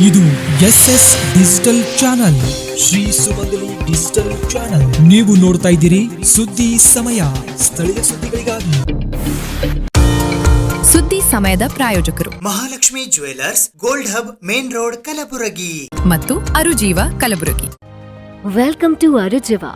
ಇದು SS digital channel, Shri ಸುಮಂಗಲಿ digital channel. ನೀವು ನೋಡ್ತಾ ಇದ್ದೀರಿ ಸುದ್ದಿ ಸಮಯ, ಸ್ಥಳೀಯ ಸುದ್ದಿಗಳಿಗಾಗಿ. ಸುದ್ದಿ ಸಮಯದ ಪ್ರಾಯೋಜಕರು Mahalakshmi jewellers, gold hub, main road, Kalaburagi ಮತ್ತು ಅರುಜೀವ Kalaburagi. Welcome to Arujiva.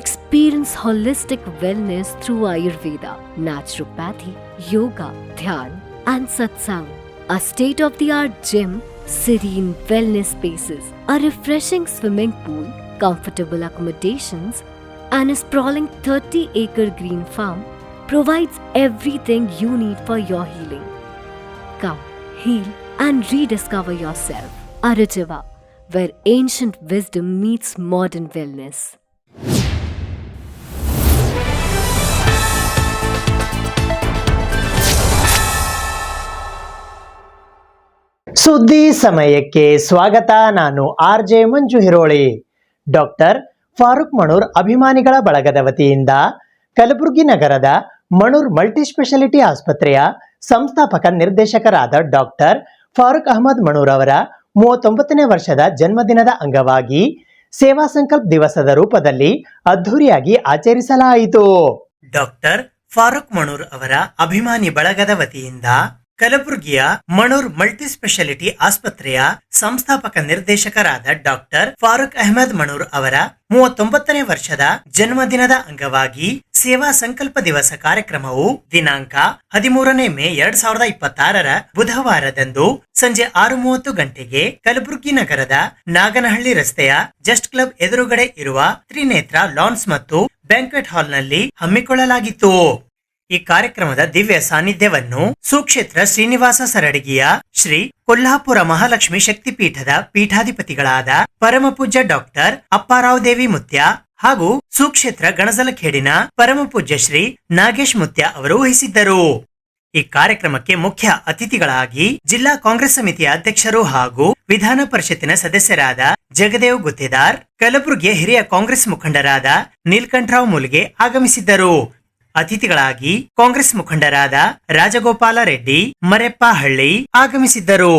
Experience holistic wellness through Ayurveda, naturopathy, yoga, dhyan and satsang. A state-of-the-art gym, serene wellness spaces, a refreshing swimming pool, comfortable accommodations and a sprawling 30-acre green farm provides everything you need for your healing. Come, heal and rediscover yourself. Arujiva, where ancient wisdom meets modern wellness. ಸುದ್ದಿ ಸಮಯಕ್ಕೆ ಸ್ವಾಗತ. ನಾನು RJ ಮಂಜು Hiroli. Doctor Farooq Manur ಅಭಿಮಾನಿಗಳ ಬಳಗದ ವತಿಯಿಂದ ಕಲಬುರಗಿ ನಗರದ Manur multispeciality ಆಸ್ಪತ್ರೆಯ ಸಂಸ್ಥಾಪಕ ನಿರ್ದೇಶಕರಾದ ಡಾಕ್ಟರ್ ಫಾರೂಕ್ ಅಹಮದ್ ಮಣೂರ್ ಅವರ 39ನೇ ವರ್ಷದ ಜನ್ಮದಿನದ ಅಂಗವಾಗಿ ಸೇವಾ ಸಂಕಲ್ಪ ದಿವಸದ ರೂಪದಲ್ಲಿ ಅದ್ಧೂರಿಯಾಗಿ ಆಚರಿಸಲಾಯಿತು. ಡಾಕ್ಟರ್ ಫಾರೂಕ್ ಮಣೂರ್ ಅವರ ಅಭಿಮಾನಿ ಬಳಗದ ವತಿಯಿಂದ ಕಲಬುರಗಿಯ ಮಣೂರ್ ಮಲ್ಟಿಸ್ಪೆಷಾಲಿಟಿ ಆಸ್ಪತ್ರೆಯ ಸಂಸ್ಥಾಪಕ ನಿರ್ದೇಶಕರಾದ ಡಾಕ್ಟರ್ ಫಾರೂಕ್ ಅಹಮದ್ ಮಣೂರ್ ಅವರ 39ನೇ ವರ್ಷದ ಜನ್ಮದಿನದ ಅಂಗವಾಗಿ ಸೇವಾ ಸಂಕಲ್ಪ ದಿವಸ ಕಾರ್ಯಕ್ರಮವು ದಿನಾಂಕ 13ನೇ ಮೇ 2026ರ ಬುಧವಾರದಂದು ಸಂಜೆ 6:30 ಗಂಟೆಗೆ ಕಲಬುರಗಿ ನಗರದ ನಾಗನಹಳ್ಳಿ ರಸ್ತೆಯ ಜಸ್ಟ್ ಕ್ಲಬ್ ಎದುರುಗಡೆ ಇರುವ ತ್ರಿನೇತ್ರ ಲಾನ್ಸ್ ಮತ್ತು ಬ್ಯಾಂಕ್ವೆಟ್ ಹಾಲ್ನಲ್ಲಿ ಹಮ್ಮಿಕೊಳ್ಳಲಾಗಿತ್ತು. ಈ ಕಾರ್ಯಕ್ರಮದ ದಿವ್ಯ ಸಾನ್ನಿಧ್ಯವನ್ನು ಸುಕ್ಷೇತ್ರ ಶ್ರೀನಿವಾಸ ಸರಡಗಿಯ ಶ್ರೀ ಕೊಲ್ಹಾಪುರ ಮಹಾಲಕ್ಷ್ಮಿ ಶಕ್ತಿಪೀಠದ ಪೀಠಾಧಿಪತಿಗಳಾದ ಪರಮಪೂಜ್ಯ ಡಾಕ್ಟರ್ ಅಪ್ಪಾರಾವ್ ದೇವಿ ಮುತ್ಯ ಹಾಗೂ ಸುಕ್ಷೇತ್ರ ಗಣಸಲಖೇಡಿನ ಪರಮಪೂಜ್ಯ ಶ್ರೀ ನಾಗೇಶ್ ಮುತ್ಯ ಅವರು ವಹಿಸಿದ್ದರು. ಈ ಕಾರ್ಯಕ್ರಮಕ್ಕೆ ಮುಖ್ಯ ಅತಿಥಿಗಳಾಗಿ ಜಿಲ್ಲಾ ಕಾಂಗ್ರೆಸ್ ಸಮಿತಿಯ ಅಧ್ಯಕ್ಷರು ಹಾಗೂ ವಿಧಾನ ಪರಿಷತ್ತಿನ ಸದಸ್ಯರಾದ ಜಗದೇವ್ ಗುತ್ತೇದಾರ್, ಕಲಬುರಗಿಯ ಹಿರಿಯ ಕಾಂಗ್ರೆಸ್ ಮುಖಂಡರಾದ ನೀಲ್ಕಂಠರಾವ್ ಮುಲ್ಗೆ ಆಗಮಿಸಿದ್ದರು. ಅತಿಥಿಗಳಾಗಿ ಕಾಂಗ್ರೆಸ್ ಮುಖಂಡರಾದ ರಾಜಗೋಪಾಲ ರೆಡ್ಡಿ, ಮರೆಪ್ಪ ಹಳ್ಳಿ ಆಗಮಿಸಿದ್ದರು.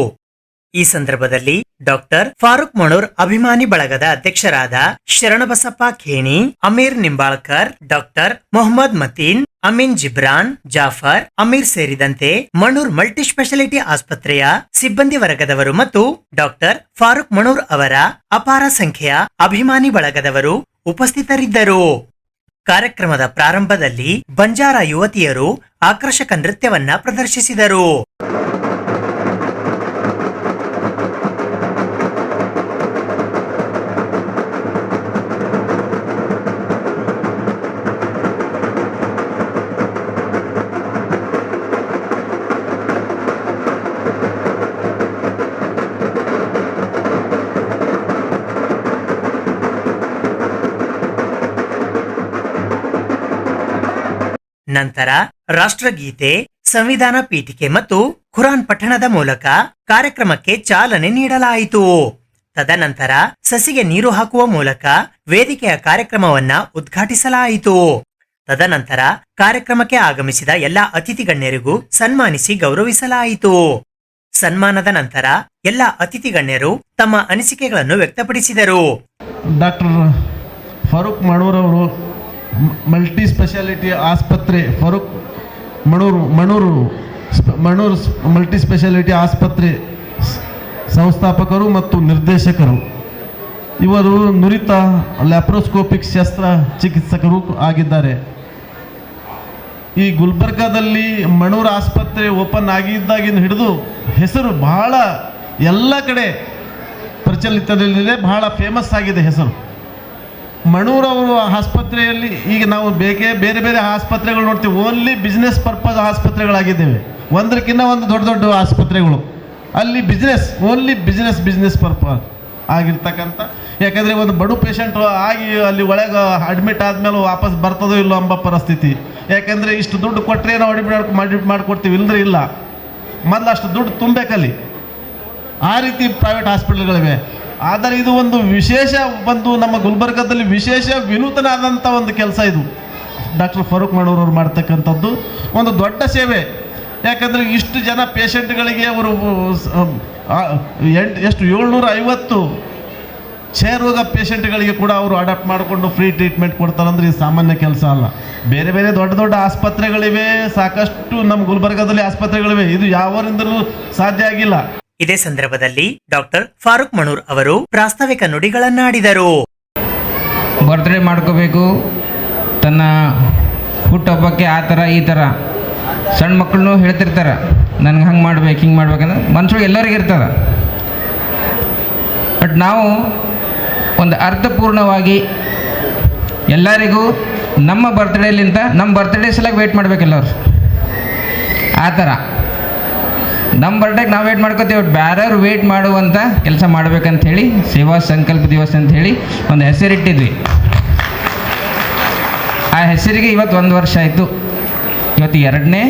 ಈ ಸಂದರ್ಭದಲ್ಲಿ ಡಾಕ್ಟರ್ ಫಾರೂಕ್ ಮಣೂರ್ ಅಭಿಮಾನಿ ಬಳಗದ ಅಧ್ಯಕ್ಷರಾದ ಶರಣಬಸಪ್ಪ ಖೇಣಿ, ಅಮೀರ್ ನಿಂಬಾಳ್ಕರ್, ಡಾಕ್ಟರ್ ಮೊಹಮ್ಮದ್ ಮತೀನ್, ಅಮೀನ್ ಜಿಬ್ರಾನ್, ಜಾಫರ್, ಅಮೀರ್ ಸೇರಿದಂತೆ ಮಣೂರ್ ಮಲ್ಟಿಸ್ಪೆಷಾಲಿಟಿ ಆಸ್ಪತ್ರೆಯ ಸಿಬ್ಬಂದಿ ವರ್ಗದವರು ಮತ್ತು ಡಾಕ್ಟರ್ ಫಾರೂಕ್ ಮಣೂರ್ ಅವರ ಅಪಾರ ಸಂಖ್ಯೆಯ ಅಭಿಮಾನಿ ಬಳಗದವರು ಉಪಸ್ಥಿತರಿದ್ದರು. ಕಾರ್ಯಕ್ರಮದ ಪ್ರಾರಂಭದಲ್ಲಿ ಬಂಜಾರ ಯುವತಿಯರು ಆಕರ್ಷಕ ನೃತ್ಯವನ್ನ ಪ್ರದರ್ಶಿಸಿದರು. ನಂತರ ರಾಷ್ಟ್ರಗೀತೆ, ಸಂವಿಧಾನ ಪೀಠಿಕೆ ಮತ್ತು ಖುರಾನ್ ಪಠಣದ ಮೂಲಕ ಕಾರ್ಯಕ್ರಮಕ್ಕೆ ಚಾಲನೆ ನೀಡಲಾಯಿತು. ತದನಂತರ ಸಸಿಗೆ ನೀರು ಹಾಕುವ ಮೂಲಕ ವೇದಿಕೆಯ ಕಾರ್ಯಕ್ರಮವನ್ನ ಉದ್ಘಾಟಿಸಲಾಯಿತು. ತದನಂತರ ಕಾರ್ಯಕ್ರಮಕ್ಕೆ ಆಗಮಿಸಿದ ಎಲ್ಲಾ ಅತಿಥಿ ಗಣ್ಯರಿಗೂ ಸನ್ಮಾನಿಸಿ ಗೌರವಿಸಲಾಯಿತು. ಸನ್ಮಾನದ ನಂತರ ಎಲ್ಲಾ ಅತಿಥಿ ಗಣ್ಯರು ತಮ್ಮ ಅನಿಸಿಕೆಗಳನ್ನು ವ್ಯಕ್ತಪಡಿಸಿದರು. ಡಾಕ್ಟರ್ ಫಾರೂಕ್ ಮಣೂರ್ ಅವರು ಮಲ್ಟಿ ಸ್ಪೆಷಾಲಿಟಿ ಆಸ್ಪತ್ರೆ ಮಣೂರು ಮಲ್ಟಿ ಸ್ಪೆಷಾಲಿಟಿ ಆಸ್ಪತ್ರೆ ಸಂಸ್ಥಾಪಕರು ಮತ್ತು ನಿರ್ದೇಶಕರು. ಇವರು ನುರಿತ ಲ್ಯಾಪ್ರೋಸ್ಕೋಪಿಕ್ ಶಸ್ತ್ರ ಚಿಕಿತ್ಸಕರು ಆಗಿದ್ದಾರೆ. ಈ ಗುಲ್ಬರ್ಗಾದಲ್ಲಿ ಮಣೂರು ಆಸ್ಪತ್ರೆ ಓಪನ್ ಆಗಿದ್ದಾಗಿಂದ ಹಿಡಿದು ಹೆಸರು ಬಹಳ ಎಲ್ಲ ಕಡೆ ಪ್ರಚಲಿತದಲ್ಲಿದೆ, ಬಹಳ ಫೇಮಸ್ ಆಗಿದೆ ಹೆಸರು. ಮಣೂರ್ ಅವರು ಆಸ್ಪತ್ರೆಯಲ್ಲಿ ಈಗ ನಾವು ಬೇರೆ ಬೇರೆ ಆಸ್ಪತ್ರೆಗಳು ನೋಡ್ತೀವಿ, ಓನ್ಲಿ ಬಿಸ್ನೆಸ್ ಪರ್ಪಸ್ ಆಸ್ಪತ್ರೆಗಳಾಗಿದ್ದೇವೆ. ಒಂದಕ್ಕಿಂತ ಒಂದು ದೊಡ್ಡ ದೊಡ್ಡ ಆಸ್ಪತ್ರೆಗಳು, ಅಲ್ಲಿ ಓನ್ಲಿ ಬಿಸ್ನೆಸ್ ಪರ್ಪಸ್ ಆಗಿರ್ತಕ್ಕಂಥ. ಯಾಕಂದರೆ ಒಂದು ಬಡು ಪೇಷಂಟ್ ಆಗಿ ಅಲ್ಲಿ ಒಳಗೆ ಅಡ್ಮಿಟ್ ಆದಮೇಲೆ ವಾಪಸ್ ಬರ್ತದೋ ಇಲ್ಲೋ ಎಂಬ ಪರಿಸ್ಥಿತಿ. ಯಾಕಂದರೆ ಇಷ್ಟು ದುಡ್ಡು ಕೊಟ್ಟರೆ ನಾವು ಅಡ್ಮಿಟ್ ಮಾಡಿಕೊಡ್ತೀವಿ, ಇಲ್ಲದ್ರೆ ಇಲ್ಲ, ಮೊದಲು ಅಷ್ಟು ದುಡ್ಡು ತುಂಬಬೇಕಲ್ಲಿ. ಆ ರೀತಿ ಪ್ರೈವೇಟ್ ಹಾಸ್ಪಿಟಲ್ಗಳಿವೆ. ಆದರೆ ಇದು ಒಂದು ವಿಶೇಷ, ನಮ್ಮ ಗುಲ್ಬರ್ಗಾದಲ್ಲಿ ವಿಶೇಷ ವಿನೂತನ ಆದಂಥ ಒಂದು ಕೆಲಸ ಇದು ಡಾಕ್ಟರ್ ಫಾರೂಕ್ ಮಣೂರ್ ಅವರು ಮಾಡ್ತಕ್ಕಂಥದ್ದು ಒಂದು ದೊಡ್ಡ ಸೇವೆ. ಯಾಕಂದರೆ ಇಷ್ಟು ಜನ ಪೇಷಂಟ್ಗಳಿಗೆ ಅವರು ಎಷ್ಟು 750 ಕ್ಷಯರೋಗ ಪೇಷಂಟ್ಗಳಿಗೆ ಕೂಡ ಅವರು ಅಡಾಪ್ಟ್ ಮಾಡಿಕೊಂಡು ಫ್ರೀ ಟ್ರೀಟ್ಮೆಂಟ್ ಕೊಡ್ತಾರಂದ್ರೆ ಇದು ಸಾಮಾನ್ಯ ಕೆಲಸ ಅಲ್ಲ. ಬೇರೆ ಬೇರೆ ದೊಡ್ಡ ದೊಡ್ಡ ಆಸ್ಪತ್ರೆಗಳಿವೆ, ಸಾಕಷ್ಟು ನಮ್ಮ ಗುಲ್ಬರ್ಗಾದಲ್ಲಿ ಆಸ್ಪತ್ರೆಗಳಿವೆ, ಇದು ಯಾವರಿಂದಲೂ ಸಾಧ್ಯ ಆಗಿಲ್ಲ. ಇದೇ ಸಂದರ್ಭದಲ್ಲಿ ಡಾಕ್ಟರ್ ಫಾರೂಕ್ ಮಣೂರ್ ಅವರು ಪ್ರಾಸ್ತಾವಿಕ ನುಡಿಗಳನ್ನಾಡಿದರು. ಬರ್ತ್ಡೇ ಮಾಡ್ಕೋಬೇಕು, ತನ್ನ ಹುಟ್ಟುಹಬ್ಬಕ್ಕೆ ಆ ಥರ ಈ ಥರ ಸಣ್ಣ ಮಕ್ಕಳನ್ನೂ ಹೇಳ್ತಿರ್ತಾರೆ, ನನಗೆ ಹಂಗೆ ಮಾಡ್ಬೇಕು ಹಿಂಗೆ ಮಾಡ್ಬೇಕಂದ್ರೆ ಮನ್ಸೊಳಗೆ ಎಲ್ಲರಿಗೂ ಇರ್ತದೆ. ಬಟ್ ನಾವು ಒಂದು ಅರ್ಥಪೂರ್ಣವಾಗಿ ಎಲ್ಲರಿಗೂ ನಮ್ಮ ಬರ್ತ್ಡೇಲಿಂದ ನಮ್ಮ ಬರ್ತ್ಡೇ ಸಲಕ್ಕೆ ವೆಯ್ಟ್ ಮಾಡ್ಬೇಕೆಲ್ಲರು. ಆ ಥರ ನಮ್ಮ ಬರ್ಡೇಗೆ ನಾವು ವೇಟ್ ಮಾಡ್ಕೋತೀವಿ, ಬೇರೆಯವ್ರು ವೇಟ್ ಮಾಡುವಂಥ ಕೆಲಸ ಮಾಡ್ಬೇಕಂಥೇಳಿ ಸೇವಾ ಸಂಕಲ್ಪ ದಿವಸ ಅಂಥೇಳಿ ಒಂದು ಹೆಸರಿಟ್ಟಿದ್ವಿ. ಆ ಹೆಸರಿಗೆ ಇವತ್ತು 1 ವರ್ಷ ಆಯಿತು. ಇವತ್ತು ಎರಡನೇ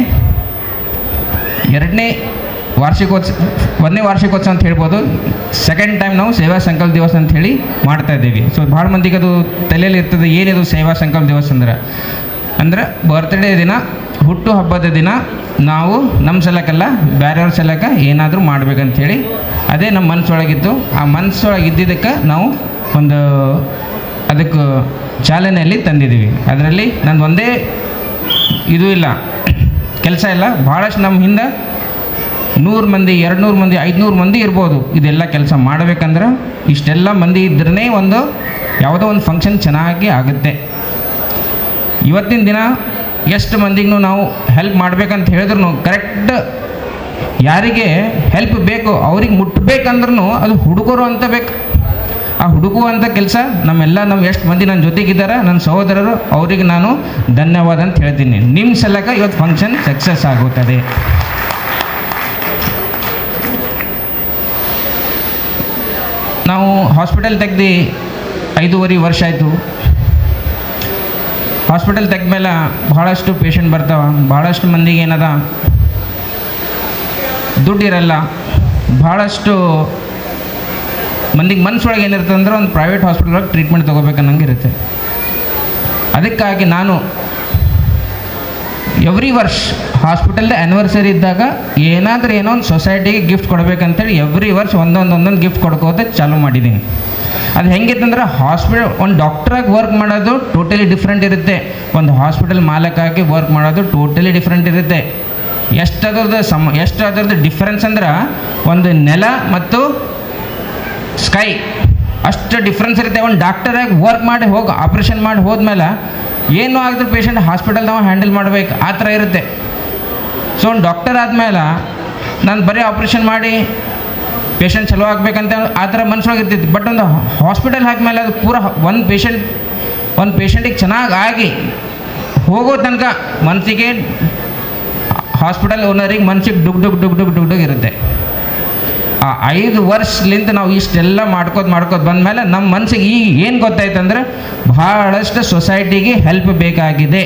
ವಾರ್ಷಿಕೋತ್ಸವ, 1ನೇ ವಾರ್ಷಿಕೋತ್ಸವ ಅಂತ ಹೇಳ್ಬೋದು. ಸೆಕೆಂಡ್ ಟೈಮ್ ನಾವು ಸೇವಾ ಸಂಕಲ್ಪ ದಿವಸ ಅಂಥೇಳಿ ಮಾಡ್ತಾ ಇದ್ದೀವಿ. ಸೊ ಭಾಳ ಮಂದಿಗೆ ಅದು ತಲೆಯಲ್ಲಿ ಇರ್ತದೆ, ಏನಿದು ಸೇವಾ ಸಂಕಲ್ಪ ದಿವಸ ಅಂದ್ರೆ ಬರ್ತ್ಡೇ ದಿನ, ಹುಟ್ಟು ಹಬ್ಬದ ದಿನ ನಾವು ನಮ್ಮ ಸಲಕ್ಕಲ್ಲ ಬೇರೆಯವ್ರ ಸಲಕ ಏನಾದರೂ ಮಾಡ್ಬೇಕಂಥೇಳಿ ಅದೇ ನಮ್ಮ ಮನಸ್ಸೊಳಗಿತ್ತು. ಆ ಮನಸ್ಸೊಳಗೆ ಇದ್ದಿದ್ದಕ್ಕೆ ನಾವು ಒಂದು ಅದಕ್ಕೆ ಚಾಲನೆಯಲ್ಲಿ ತಂದಿದ್ದೀವಿ. ಅದರಲ್ಲಿ ನಂದು ಒಂದೇ ಇದು ಇಲ್ಲ, ಕೆಲಸ ಇಲ್ಲ, ಭಾಳಷ್ಟು ನಮ್ಮ ಹಿಂದೆ 100 ಮಂದಿ 200 ಮಂದಿ 500 ಮಂದಿ ಇರ್ಬೋದು. ಇದೆಲ್ಲ ಕೆಲಸ ಮಾಡಬೇಕಂದ್ರೆ ಇಷ್ಟೆಲ್ಲ ಮಂದಿ ಇದ್ರೇ ಒಂದು ಯಾವುದೋ ಒಂದು ಫಂಕ್ಷನ್ ಚೆನ್ನಾಗಿ ಆಗುತ್ತೆ. ಇವತ್ತಿನ ದಿನ ಎಷ್ಟು ಮಂದಿಗೂ ನಾವು ಹೆಲ್ಪ್ ಮಾಡ್ಬೇಕಂತ ಹೇಳಿದ್ರು ಕರೆಕ್ಟ್ ಯಾರಿಗೆ ಹೆಲ್ಪ್ ಬೇಕು ಅವ್ರಿಗೆ ಮುಟ್ಟಬೇಕಂದ್ರೂ ಅದು ಹುಡುಗರು ಅಂತ ಬೇಕು. ಆ ಹುಡುಕುವಂಥ ಕೆಲಸ ನಮ್ಮ ಎಷ್ಟು ಮಂದಿ ನನ್ನ ಜೊತೆಗಿದ್ದಾರೆ, ನನ್ನ ಸಹೋದರರು, ಅವರಿಗೆ ನಾನು ಧನ್ಯವಾದ ಅಂತ ಹೇಳ್ತೀನಿ. ನಿಮ್ಮ ಸಲಕ ಇವತ್ತು ಫಂಕ್ಷನ್ ಸಕ್ಸಸ್ ಆಗುತ್ತದೆ. ನಾವು ಹಾಸ್ಪಿಟಲ್ ತೆಗ್ದು 5.5 ವರ್ಷ ಆಯಿತು. ಹಾಸ್ಪಿಟಲ್ ತೆಗ್ದ ಮೇಲೆ ಭಾಳಷ್ಟು ಪೇಷಂಟ್ ಬರ್ತಾವೆ. ಭಾಳಷ್ಟು ಮಂದಿಗೆ ಏನದ ದುಡ್ಡಿರಲ್ಲ. ಭಾಳಷ್ಟು ಮಂದಿಗೆ ಮನಸ್ಸೊಳಗೆ ಏನಿರ್ತದೆ ಅಂದ್ರೆ ಒಂದು ಪ್ರೈವೇಟ್ ಹಾಸ್ಪಿಟಲ್ಗೆ ಟ್ರೀಟ್ಮೆಂಟ್ ತೊಗೋಬೇಕನ್ನಂಗೆ ಇರುತ್ತೆ. ಅದಕ್ಕಾಗಿ ನಾನು ಎವ್ರಿ ವರ್ಷ ಹಾಸ್ಪಿಟಲ್ದ ಆ್ಯನಿವರ್ಸರಿ ಇದ್ದಾಗ ಏನಾದರೂ ಏನೋ ಒಂದು ಸೊಸೈಟಿಗೆ ಗಿಫ್ಟ್ ಕೊಡಬೇಕಂತೇಳಿ ಎವ್ರಿ ವರ್ಷ ಒಂದೊಂದು ಗಿಫ್ಟ್ ಕೊಡ್ಕೋತ ಚಾಲೂ ಮಾಡಿದ್ದೀನಿ. ಅದು ಹೆಂಗಿತ್ತಂದ್ರೆ ಹಾಸ್ಪಿಟಲ್ ಒಂದು ಡಾಕ್ಟ್ರಾಗಿ ವರ್ಕ್ ಮಾಡೋದು ಟೋಟಲಿ ಡಿಫ್ರೆಂಟ್ ಇರುತ್ತೆ, ಒಂದು ಹಾಸ್ಪಿಟಲ್ ಮಾಲಕಾಗಿ ವರ್ಕ್ ಮಾಡೋದು ಟೋಟಲಿ ಡಿಫ್ರೆಂಟ್ ಇರುತ್ತೆ. ಎಷ್ಟು ಅದರದ್ದು ಡಿಫ್ರೆನ್ಸ್ ಅಂದ್ರೆ ಒಂದು ನೆಲ ಮತ್ತು ಸ್ಕೈ ಅಷ್ಟು ಡಿಫ್ರೆನ್ಸ್ ಇರುತ್ತೆ. ಒಂದು ಡಾಕ್ಟರಾಗಿ ವರ್ಕ್ ಮಾಡಿ ಹೋಗಿ ಆಪ್ರೇಷನ್ ಮಾಡಿ ಹೋದ್ಮೇಲೆ ಏನೂ ಆಗಿದ್ರು ಪೇಷಂಟ್ ಹಾಸ್ಪಿಟಲ್ ನಾವು ಹ್ಯಾಂಡಲ್ ಮಾಡಬೇಕು, ಆ ಥರ ಇರುತ್ತೆ. ಸೊ ಒಂದು ಡಾಕ್ಟರ್ ಆದಮೇಲೆ ನಾನು ಬರೀ ಆಪ್ರೇಷನ್ ಮಾಡಿ ಪೇಷಂಟ್ ಚಲೋ ಆಗಬೇಕಂತ ಆ ಥರ ಮನ್ಸೊಳಗೆ ಇರ್ತಿತ್ತು. ಬಟ್ ಒಂದು ಹಾಸ್ಪಿಟಲ್ ಹಾಕಿದ್ಮೇಲೆ ಅದು ಪೂರ ಒಂದು ಪೇಷಂಟಿಗೆ ಚೆನ್ನಾಗಿ ಆಗಿ ಹೋಗೋ ತನಕ ಮನಸ್ಸಿಗೆ ಹಾಸ್ಪಿಟಲ್ ಓನರಿಗೆ ಮನ್ಸಿಗೆ ಡುಗ್ ಡುಗ್ ಡುಗ್ ಡುಗ್ ಡುಗ್ ಡುಗ್ ಇರುತ್ತೆ. ಆ 5 ವರ್ಷಲಿಂದ ನಾವು ಇಷ್ಟೆಲ್ಲ ಮಾಡ್ಕೋತ ಬಂದಮೇಲೆ ನಮ್ಮ ಮನಸ್ಸಿಗೆ ಈಗ ಏನು ಗೊತ್ತಾಯ್ತಂದ್ರೆ ಭಾಳಷ್ಟು ಸೊಸೈಟಿಗೆ ಹೆಲ್ಪ್ ಬೇಕಾಗಿದೆ.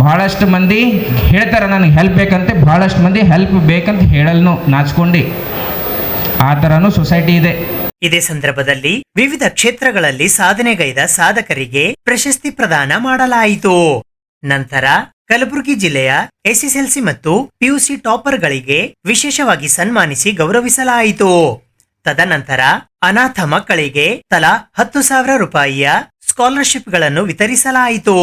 ಭಾಳಷ್ಟು ಮಂದಿ ಹೇಳ್ತಾರೆ ನನಗೆ ಹೆಲ್ಪ್ ಬೇಕಂತೆ, ಭಾಳಷ್ಟು ಮಂದಿ ಹೆಲ್ಪ್ ಬೇಕಂತ ಹೇಳಲ್ನು ನಾಚ್ಕೊಂಡು. ಆ ಥರನೂ ಸೊಸೈಟಿ ಇದೆ. ಇದೇ ಸಂದರ್ಭದಲ್ಲಿ ವಿವಿಧ ಕ್ಷೇತ್ರಗಳಲ್ಲಿ ಸಾಧನೆಗೈದ ಸಾಧಕರಿಗೆ ಪ್ರಶಸ್ತಿ ಪ್ರದಾನ ಮಾಡಲಾಯಿತು. ನಂತರ ಕಲಬುರಗಿ ಜಿಲ್ಲೆಯ ಎಸ್ಎಸ್ಎಲ್ಸಿ ಮತ್ತು ಪಿಯುಸಿ ಟಾಪರ್ಗಳಿಗೆ ವಿಶೇಷವಾಗಿ ಸನ್ಮಾನಿಸಿ ಗೌರವಿಸಲಾಯಿತು. ತದನಂತರ ಅನಾಥ ಮಕ್ಕಳಿಗೆ ತಲಾ 10,000 ರೂಪಾಯಿಯ ಸ್ಕಾಲರ್ಶಿಪ್ಗಳನ್ನು ವಿತರಿಸಲಾಯಿತು.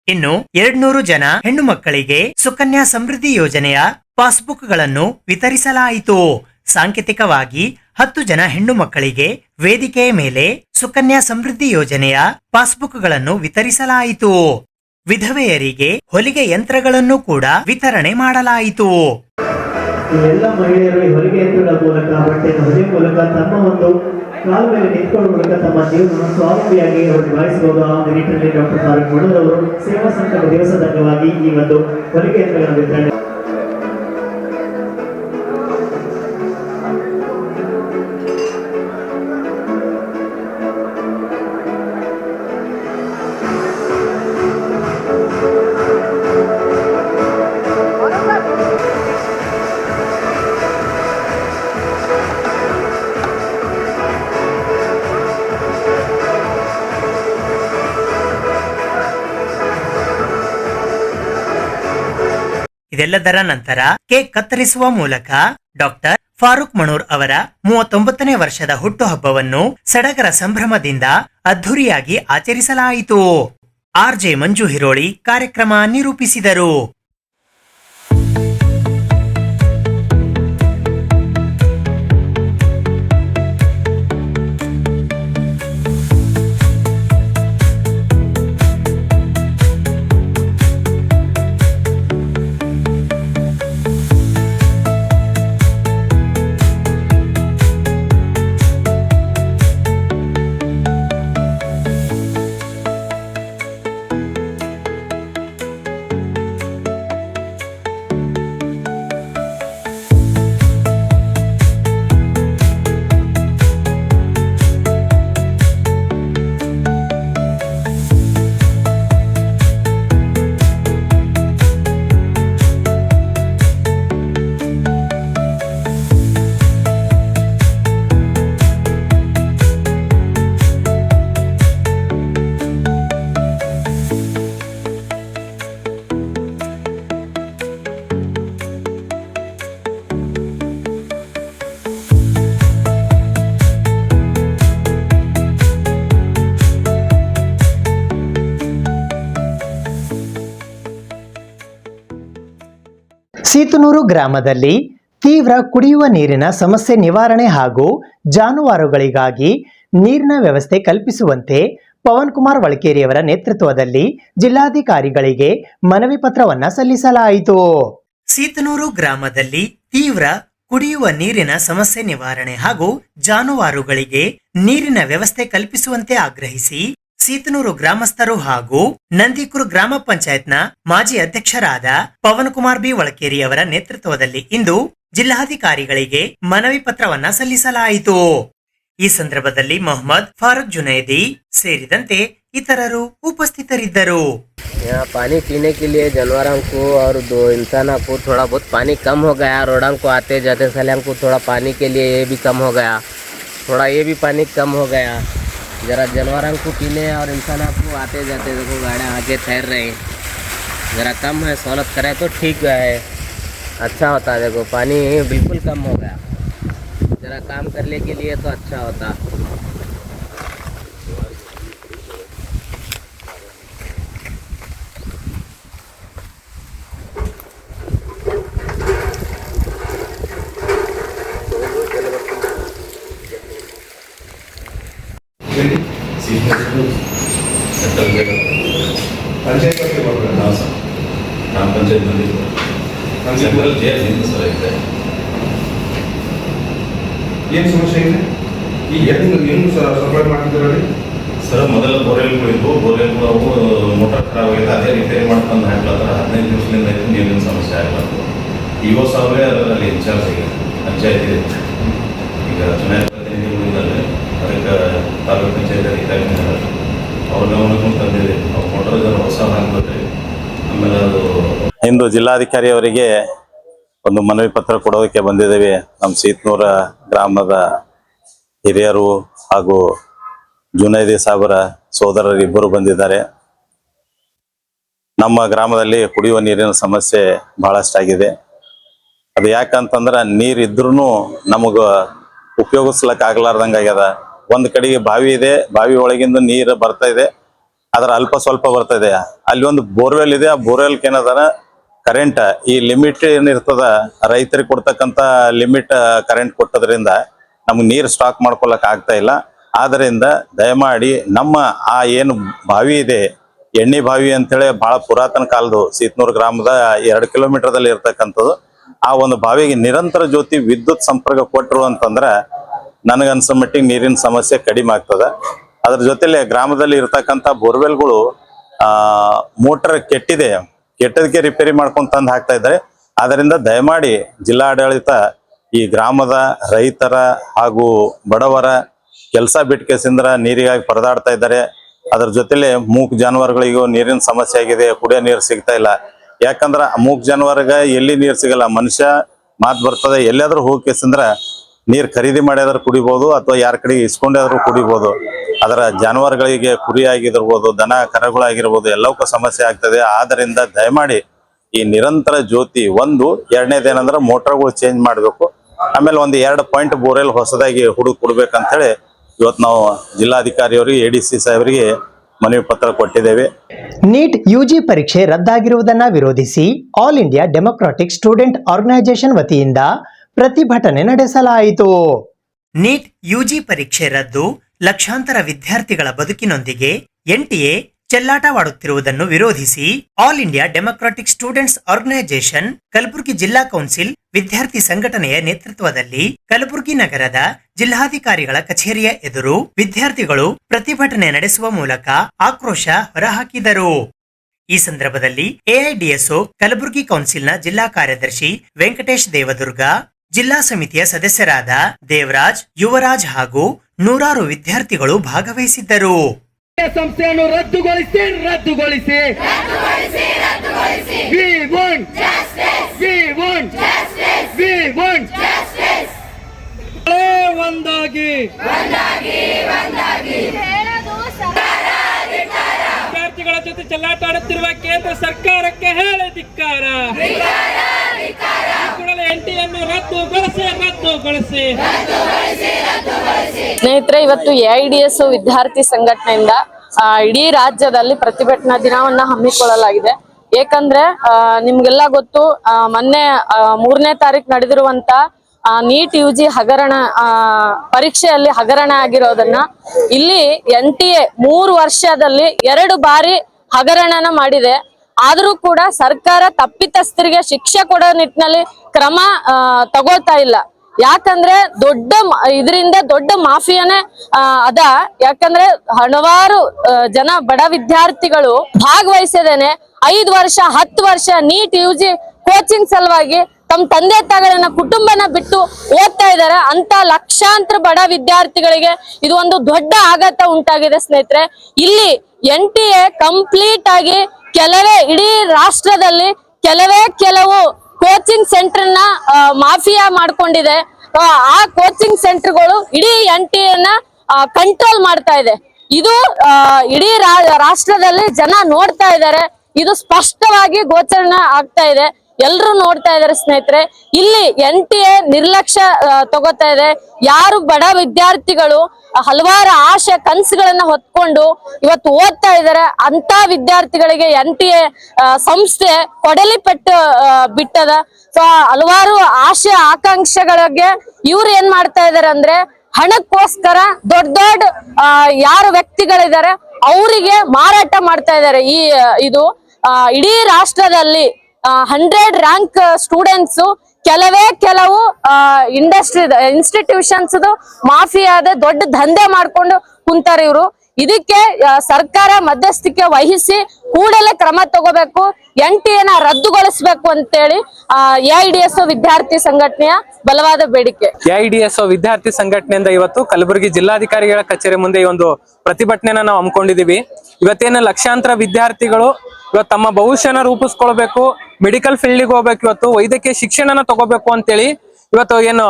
ಇನ್ನು 200 ಜನ ಹೆಣ್ಣು ಮಕ್ಕಳಿಗೆ ಸುಕನ್ಯಾ ಸಮೃದ್ಧಿ ಯೋಜನೆಯ ಪಾಸ್ಬುಕ್ಗಳನ್ನು ವಿತರಿಸಲಾಯಿತು. ಸಾಂಕೇತಿಕವಾಗಿ 10 ಜನ ಹೆಣ್ಣು ಮಕ್ಕಳಿಗೆ ವೇದಿಕೆಯ ಮೇಲೆ ಸುಕನ್ಯಾ ಸಮೃದ್ಧಿ ಯೋಜನೆಯ ಪಾಸ್ಬುಕ್ಗಳನ್ನು ವಿತರಿಸಲಾಯಿತು. ವಿಧವೆಯರಿಗೆ ಹೊಲಿಗೆ ಯಂತ್ರಗಳನ್ನು ಕೂಡ ವಿತರಣೆ ಮಾಡಲಾಯಿತು. ಎಲ್ಲ ಮಹಿಳೆಯರು ಈ ಹೊಲಿಗೆ ಯಂತ್ರಗಳ ಮೂಲಕ ಬಟ್ಟೆಯನ್ನು ಹೊಲಿಯುವ ಮೂಲಕ ತಮ್ಮ ಒಂದು ಕಾಲ ಮೇಲೆ ನಿಂತ್ಕೊಳ್ಳುವ ಮೂಲಕ ತಮ್ಮ ಜೀವನವನ್ನು ಸ್ವಾವಲಂಬಿಯಾಗಿ ಅವರು ನಿಭಾಯಿಸಬಹುದು. ಆ ನಿಟ್ಟಿನಲ್ಲಿ ಡಾಕ್ಟರ್ ಫಾರೂಕ್ ಮಣೂರ್ ಅವರು ಸೇವಾ ಸಂಕಲ್ಪ ದಿವಸದ ಅಂಗವಾಗಿ ಈ ಒಂದು ಹೊಲಿಗೆ ಯಂತ್ರಗಳ ವಿತರಣೆ ಇದೆಲ್ಲದರ ನಂತರ ಕೇಕ್ ಕತ್ತರಿಸುವ ಮೂಲಕ ಡಾಕ್ಟರ್ ಫಾರೂಕ್ ಮಣೂರ್ ಅವರ 39ನೇ ವರ್ಷದ ಹುಟ್ಟುಹಬ್ಬವನ್ನು ಸಡಗರ ಸಂಭ್ರಮದಿಂದ ಅದ್ಧೂರಿಯಾಗಿ ಆಚರಿಸಲಾಯಿತು. ಆರ್ಜೆ ಮಂಜು ಹಿರೋಳಿ ಕಾರ್ಯಕ್ರಮ ನಿರೂಪಿಸಿದರು. ಸೀತನೂರು ಗ್ರಾಮದಲ್ಲಿ ತೀವ್ರ ಕುಡಿಯುವ ನೀರಿನ ಸಮಸ್ಯೆ ನಿವಾರಣೆ ಹಾಗೂ ಜಾನುವಾರುಗಳಿಗಾಗಿ ನೀರಿನ ವ್ಯವಸ್ಥೆ ಕಲ್ಪಿಸುವಂತೆ ಪವನ್ ಕುಮಾರ್ ವಳಕೇರಿಯವರ ನೇತೃತ್ವದಲ್ಲಿ ಜಿಲ್ಲಾಧಿಕಾರಿಗಳಿಗೆ ಮನವಿ ಪತ್ರವನ್ನ ಸಲ್ಲಿಸಲಾಯಿತು. ಸೀತನೂರು ಗ್ರಾಮದಲ್ಲಿ ತೀವ್ರ ಕುಡಿಯುವ ನೀರಿನ ಸಮಸ್ಯೆ ನಿವಾರಣೆ ಹಾಗೂ ಜಾನುವಾರುಗಳಿಗೆ ನೀರಿನ ವ್ಯವಸ್ಥೆ ಕಲ್ಪಿಸುವಂತೆ ಆಗ್ರಹಿಸಿ ಸೀತನೂರು ಗ್ರಾಮಸ್ಥರು ಹಾಗೂ ನಂದಿಕೂರು ಗ್ರಾಮ ಪಂಚಾಯತ್ನ ಮಾಜಿ ಅಧ್ಯಕ್ಷರಾದ ಪವನ್ ಕುಮಾರ್ ಬಿ ವಳಕೇರಿ ಅವರ ನೇತೃತ್ವದಲ್ಲಿ ಇಂದು ಜಿಲ್ಲಾಧಿಕಾರಿಗಳಿಗೆ ಮನವಿ ಪತ್ರವನ್ನ ಸಲ್ಲಿಸಲಾಯಿತು. ಈ ಸಂದರ್ಭದಲ್ಲಿ ಮೊಹಮ್ಮದ್ ಫಾರೂಕ್ ಜುನೈದಿ ಸೇರಿದಂತೆ ಇತರರು ಉಪಸ್ಥಿತರಿದ್ದರು. यहाँ पानी पीने के लिए जानवरों को और दो इंसानों को थोड़ा बहुत पानी कम हो गया। रोडों को आते जाते साले को थोड़ा पानी के लिए ये भी कम हो गया, थोड़ा ये भी पानी कम हो गया। ज़रा जानवरों को पीने और इंसानों को आते जाते देखो गाड़ियाँ आगे ठहर रहे, ज़रा कम है सहूलत करें तो ठीक है, अच्छा होता। देखो पानी बिल्कुल कम हो गया, ज़रा काम करने के लिए तो अच्छा होता। पंचायत हाँ सर, ग्राम पंचायत सेंट्रल जेल सर ಇದೆ. ಏನು ಸಮಸ್ಯೆ ಇದೆ? ಈ ಏನು ಸಪ್ಲೈ ಮಾಡ್ತಿದ್ದಾರೆ ಸರ್? ಮೊದಲ ಬೋರ್ವೆಲ್ಗಳು ಇದ್ವು, ಬೋರ್ವೆಲ್ಗಳು ಅವು ಮೋಟರ್ ಖರಾಬ್ ಆಗಿದೆ, ಅದೇ ರಿಪೇರಿ ಮಾಡ್ಕೊಂಡು ಹಾಕ್ಲತ್ತಾರ. 15 ದಿವಸದಿಂದ ಆಯ್ತು ನೀರಿನ ಸಮಸ್ಯೆ ಆಗ್ಲತ್ತು. ಇಒ ಸಾವ್ರೆ ಅದರಲ್ಲಿ ಇನ್ಚಾರ್ಜ್ ಆಗಿದೆ, ಪಂಚಾಯತ್ ಇದೆ. ಈಗ ಚುನಾಯಿತ ಪ್ರತಿನಿಧಿಗಳಿಂದಲೇ ಅದಕ್ಕೆ ತಾಲೂಕು ಪಂಚಾಯತ್ ಅಧಿಕಾರಿ ಅವ್ರ ಗಮನಕ್ಕೂ ತಂದಿದೆ. ಅವ್ರು ಮೋಟರ್ ಹೊಸ ಹಾಕ್ಬೇಕ್ರಿ. ಆಮೇಲೆ ಅದು ಇಂದು ಜಿಲ್ಲಾಧಿಕಾರಿ ಅವರಿಗೆ ಒಂದು ಮನವಿ ಪತ್ರ ಕೊಡೋದಕ್ಕೆ ಬಂದಿದ್ದೇವೆ. ನಮ್ಮ ಸೀತನೂರ ಗ್ರಾಮದ ಹಿರಿಯರು ಹಾಗೂ ಜುನೈದಿ ಸಾಬರ ಸೋದರರು ಇಬ್ಬರು ಬಂದಿದ್ದಾರೆ. ನಮ್ಮ ಗ್ರಾಮದಲ್ಲಿ ಕುಡಿಯುವ ನೀರಿನ ಸಮಸ್ಯೆ ಬಹಳಷ್ಟಾಗಿದೆ. ಅದು ಯಾಕಂತಂದ್ರೆ ನೀರಿದ್ರೂ ನಮಗ ಉಪಯೋಗಿಸ್ಲಕ್ಕೆ ಆಗ್ಲಾರ್ದಂಗೆ ಆಗ್ಯದ. ಒಂದು ಕಡೆಗೆ ಬಾವಿ ಇದೆ, ಬಾವಿ ಒಳಗಿಂದ ನೀರು ಬರ್ತಾ ಇದೆ, ಅದರ ಅಲ್ಪ ಸ್ವಲ್ಪ ಬರ್ತಾ ಇದೆ. ಅಲ್ಲಿ ಒಂದು ಬೋರ್ವೆಲ್ ಇದೆ, ಆ ಬೋರ್ವೆಲ್ಗೆ ಏನದ ಕರೆಂಟ್ ಈ ಲಿಮಿಟ್ ಏನಿರ್ತದ ರೈತರಿಗೆ ಕೊಡ್ತಕ್ಕಂಥ ಲಿಮಿಟ್ ಕರೆಂಟ್ ಕೊಟ್ಟದ್ರಿಂದ ನಮ್ಗೆ ನೀರು ಸ್ಟಾಕ್ ಮಾಡ್ಕೊಳಕ್ ಆಗ್ತಾ ಇಲ್ಲ. ಆದ್ದರಿಂದ ದಯಮಾಡಿ ನಮ್ಮ ಆ ಏನು ಬಾವಿ ಇದೆ, ಎಣ್ಣೆ ಬಾವಿ ಅಂತೇಳಿ ಬಹಳ ಪುರಾತನ ಕಾಲದ್ದು, ಸೀತನೂರು ಗ್ರಾಮದ 2 ಕಿಲೋಮೀಟರ್ದಲ್ಲಿ ಇರ್ತಕ್ಕಂಥದ್ದು. ಆ ಒಂದು ಬಾವಿಗೆ ನಿರಂತರ ಜ್ಯೋತಿ ವಿದ್ಯುತ್ ಸಂಪರ್ಕ ಕೊಟ್ಟರು ಅಂತಂದ್ರೆ ನನಗನ್ಸೋ ಮಟ್ಟಿಗೆ ನೀರಿನ ಸಮಸ್ಯೆ ಕಡಿಮೆ ಆಗ್ತದೆ. ಅದ್ರ ಜೊತೆಲೆ ಗ್ರಾಮದಲ್ಲಿ ಇರ್ತಕ್ಕಂಥ ಬೋರ್ವೆಲ್ಗಳು ಮೋಟರ್ ಕೆಟ್ಟದಕ್ಕೆ ರಿಪೇರಿ ಮಾಡ್ಕೊಂಡು ತಂದು ಹಾಕ್ತಾ ಇದ್ದಾರೆ. ಆದ್ದರಿಂದ ದಯಮಾಡಿ ಜಿಲ್ಲಾಡಳಿತ ಈ ಗ್ರಾಮದ ರೈತರ ಹಾಗೂ ಬಡವರ ಕೆಲಸ ಬಿಟ್ಕೆಸಿಂದ್ರ ನೀರಿಗಾಗಿ ಪರದಾಡ್ತಾ ಇದ್ದಾರೆ. ಅದ್ರ ಜೊತೆಲೆ ಮೂಕ್ ಜಾನುವಾರುಗಳಿಗೂ ನೀರಿನ ಸಮಸ್ಯೆ ಆಗಿದೆ, ಕುಡಿಯೋ ನೀರು ಸಿಗ್ತಾ ಇಲ್ಲ. ಯಾಕಂದ್ರೆ ಮೂಕ್ ಜಾನುವಾರಿಗೆ ಎಲ್ಲಿ ನೀರು ಸಿಗಲ್ಲ, ಮನುಷ್ಯ ಮಾತು ಬರ್ತದೆ, ಎಲ್ಲಾದ್ರೂ ಹೋಗ್ಕೆಸಿಂದ್ರ ನೀರು ಖರೀದಿ ಮಾಡಿಯಾದ್ರೂ ಕುಡಿಬೋದು ಅಥವಾ ಯಾರ ಕಡೆಗೆ ಇಸ್ಕೊಂಡಾದ್ರೂ ಕುಡಿಬೋದು. ಅದರ ಜಾನುವಾರುಗಳಿಗೆ ಕುರಿ ಆಗಿರ್ಬೋದು, ದನ ಕರಗಳಾಗಿರ್ಬೋದು, ಎಲ್ಲವಕ್ಕೂ ಸಮಸ್ಯೆ ಆಗ್ತದೆ. ಆದ್ದರಿಂದ ದಯಮಾಡಿ ಈ ನಿರಂತರ ಜ್ಯೋತಿ ಒಂದು, ಎರಡನೇದೇನಂದ್ರೆ ಮೋಟರ್ಗಳು ಚೇಂಜ್ ಮಾಡಬೇಕು, ಆಮೇಲೆ ಒಂದು 2 ಪಾಯಿಂಟ್ ಬೋರ್ವೆಲ್ ಹೊಸದಾಗಿ ಹುಡುಕ್ ಕೊಡ್ಬೇಕಂತ ಹೇಳಿ ಇವತ್ತು ನಾವು ಜಿಲ್ಲಾಧಿಕಾರಿಯವರಿಗೆ ADC ಸಾಹೇಬರಿಗೆ ಮನವಿ ಪತ್ರ ಕೊಟ್ಟಿದ್ದೇವೆ. ನೀಟ್ UG ಪರೀಕ್ಷೆ ರದ್ದಾಗಿರುವುದನ್ನು ವಿರೋಧಿಸಿ all India democratic student organisation ವತಿಯಿಂದ ಪ್ರತಿಭಟನೆ ನಡೆಸಲಾಯಿತು. ನೀಟ್ UG ಪರೀಕ್ಷೆ ರದ್ದು, ಲಕ್ಷಾಂತರ ವಿದ್ಯಾರ್ಥಿಗಳ ಬದುಕಿನೊಂದಿಗೆ NTA ಚೆಲ್ಲಾಟವಾಡುತ್ತಿರುವುದನ್ನು ವಿರೋಧಿಸಿ all India democratic students organisation Kalaburagi ಜಿಲ್ಲಾ ಕೌನ್ಸಿಲ್ ವಿದ್ಯಾರ್ಥಿ ಸಂಘಟನೆಯ ನೇತೃತ್ವದಲ್ಲಿ ಕಲಬುರಗಿ ನಗರದ ಜಿಲ್ಲಾಧಿಕಾರಿಗಳ ಕಚೇರಿಯ ಎದುರು ವಿದ್ಯಾರ್ಥಿಗಳು ಪ್ರತಿಭಟನೆ ನಡೆಸುವ ಮೂಲಕ ಆಕ್ರೋಶ ಹೊರಹಾಕಿದರು. ಈ ಸಂದರ್ಭದಲ್ಲಿ AIDSO ಕಲಬುರಗಿ ಕೌನ್ಸಿಲ್ನ ಜಿಲ್ಲಾ ಕಾರ್ಯದರ್ಶಿ ವೆಂಕಟೇಶ್ ದೇವದುರ್ಗ, ಜಿಲ್ಲಾ ಸಮಿತಿಯ ಸದಸ್ಯರಾದ ದೇವರಾಜ್, ಯುವರಾಜ್ ಹಾಗೂ ನೂರಾರು ವಿದ್ಯಾರ್ಥಿಗಳು ಭಾಗವಹಿಸಿದ್ದರು. ಸಂಸ್ಥೆಯನ್ನು ರದ್ದುಗೊಳಿಸಿ ಒಂದಾಗಿ ವಿದ್ಯಾರ್ಥಿಗಳ ಜೊತೆ ಚೆಲ್ಲಾಟ ಆಡುತ್ತಿರುವ ಕೇಂದ್ರ ಸರ್ಕಾರಕ್ಕೆ ಹೇಳಿ ಧಿಕ್ಕಾರ. NTAಯನ್ನು ರದ್ದುಗೊಳಿಸಿ. ಸ್ನೇಹಿತರೆ, ಇವತ್ತು AIDSO ವಿದ್ಯಾರ್ಥಿ ಸಂಘಟನೆಯಿಂದ ಇಡೀ ರಾಜ್ಯದಲ್ಲಿ ಪ್ರತಿಭಟನಾ ದಿನವನ್ನ ಹಮ್ಮಿಕೊಳ್ಳಲಾಗಿದೆ. ಏಕಂದ್ರೆ ನಿಮ್ಗೆಲ್ಲ ಗೊತ್ತು, ಮೊನ್ನೆ 3ನೇ ತಾರೀಕು ನಡೆದಿರುವಂತ ನೀಟ್ UG ಹಗರಣ ಪರೀಕ್ಷೆಯಲ್ಲಿ ಹಗರಣ ಆಗಿರೋದನ್ನ ಇಲ್ಲಿ NTA 3 ವರ್ಷದಲ್ಲಿ 2 ಬಾರಿ ಹಗರಣನ ಮಾಡಿದೆ. ಆದ್ರೂ ಕೂಡ ಸರ್ಕಾರ ತಪ್ಪಿತಸ್ಥರಿಗೆ ಶಿಕ್ಷೆ ಕೊಡೋ ನಿಟ್ಟಿನಲ್ಲಿ ಕ್ರಮ ತಗೊಳ್ತಾ ಇಲ್ಲ. ಯಾಕಂದ್ರೆ ಇದರಿಂದ ದೊಡ್ಡ ಮಾಫಿಯಾನೇ ಅದ. ಯಾಕಂದ್ರೆ ಹಲವಾರು ಜನ ಬಡ ವಿದ್ಯಾರ್ಥಿಗಳು ಭಾಗವಹಿಸಿದೇನೆ 5 ವರ್ಷ 10 ವರ್ಷ ನೀಟ್ UG ಕೋಚಿಂಗ್ ಸಲುವಾಗಿ ತಮ್ಮ ತಂದೆ ತಾಯಿಗಳನ್ನ ಕುಟುಂಬನ ಬಿಟ್ಟು ಓದ್ತಾ ಇದ್ದಾರೆ. ಅಂತ ಲಕ್ಷಾಂತರ ಬಡ ವಿದ್ಯಾರ್ಥಿಗಳಿಗೆ ಇದು ಒಂದು ದೊಡ್ಡ ಆಘಾತ ಉಂಟಾಗಿದೆ. ಸ್ನೇಹಿತರೆ, ಇಲ್ಲಿ NTA ಕಂಪ್ಲೀಟ್ ಆಗಿ ಇಡೀ ರಾಷ್ಟ್ರದಲ್ಲಿ ಕೆಲವು ಕೋಚಿಂಗ್ ಸೆಂಟರ್ ನ ಮಾಫಿಯಾ ಮಾಡ್ಕೊಂಡಿದೆ. ಆ ಕೋಚಿಂಗ್ ಸೆಂಟರ್ಗಳು ಇಡೀ NTA ಕಂಟ್ರೋಲ್ ಮಾಡ್ತಾ ಇದೆ. ಇದು ಇಡೀ ರಾಷ್ಟ್ರದಲ್ಲಿ ಜನ ನೋಡ್ತಾ ಇದ್ದಾರೆ. ಇದು ಸ್ಪಷ್ಟವಾಗಿ ಗೋಚರಣೆ ಆಗ್ತಾ ಇದೆ. ಎಲ್ರು ನೋಡ್ತಾ ಇದಾರೆ. ಸ್ನೇಹಿತರೆ, ಇಲ್ಲಿ NTA ನಿರ್ಲಕ್ಷ್ಯ ತಗೋತಾ ಇದೆ. ಯಾರು ಬಡ ವಿದ್ಯಾರ್ಥಿಗಳು ಹಲವಾರು ಆಶೆ ಕನಸುಗಳನ್ನ ಹೊತ್ಕೊಂಡು ಇವತ್ತು ಓದ್ತಾ ಇದಾರೆ, ಅಂತ ವಿದ್ಯಾರ್ಥಿಗಳಿಗೆ NTA ಸಂಸ್ಥೆ ಕೊಡಲಿ ಪೆಟ್ಟು ಬಿಟ್ಟದ. ಸೊ ಹಲವಾರು ಆಶೆ ಆಕಾಂಕ್ಷೆಗಳಿಗೆ ಇವ್ರು ಏನ್ ಮಾಡ್ತಾ ಇದಾರೆ ಅಂದ್ರೆ, ಹಣಕ್ಕೋಸ್ಕರ ದೊಡ್ಡ ಯಾರು ವ್ಯಕ್ತಿಗಳಿದ್ದಾರೆ ಅವರಿಗೆ ಮಾರಾಟ ಮಾಡ್ತಾ ಇದ್ದಾರೆ. ಇದು ಇಡೀ ರಾಷ್ಟ್ರದಲ್ಲಿ 100 ರ್ಯಾಂಕ್ ಸ್ಟೂಡೆಂಟ್ಸ್ ಕೆಲವು ಇನ್ಸ್ಟಿಟ್ಯೂಷನ್ಸ್ ಮಾಫಿಯಾದ ದೊಡ್ಡ ದಂಧೆ ಮಾಡ್ಕೊಂಡು ಕುಂತಾರೆ ಇವರು. ಇದಕ್ಕೆ ಸರ್ಕಾರ ಮಧ್ಯಸ್ಥಿಕೆ ವಹಿಸಿ ಕೂಡಲೇ ಕ್ರಮ ತಗೋಬೇಕು, NTA ರದ್ದುಗೊಳಿಸಬೇಕು ಅಂತೇಳಿ AIDSO ವಿದ್ಯಾರ್ಥಿ ಸಂಘಟನೆಯ ಬಲವಾದ ಬೇಡಿಕೆ. AIDSO ವಿದ್ಯಾರ್ಥಿ ಸಂಘಟನೆಯಿಂದ ಇವತ್ತು ಕಲಬುರಗಿ ಜಿಲ್ಲಾಧಿಕಾರಿಗಳ ಕಚೇರಿ ಮುಂದೆ ಈ ಒಂದು ಪ್ರತಿಭಟನೆನ ನಾವು ಹಮ್ಮಿಕೊಂಡಿದೀವಿ. ಇವತ್ತೇನು ಲಕ್ಷಾಂತರ ವಿದ್ಯಾರ್ಥಿಗಳು ಇವತ್ತು ತಮ್ಮ ಭವಿಷ್ಯನ ರೂಪಿಸ್ಕೊಳ್ಬೇಕು, ಮೆಡಿಕಲ್ ಫೀಲ್ಡ್ಗೆ ಹೋಗ್ಬೇಕು, ಇವತ್ತು ವೈದ್ಯಕೀಯ ಶಿಕ್ಷಣನ ತಗೋಬೇಕು ಅಂತೇಳಿ ಇವತ್ತು ಏನು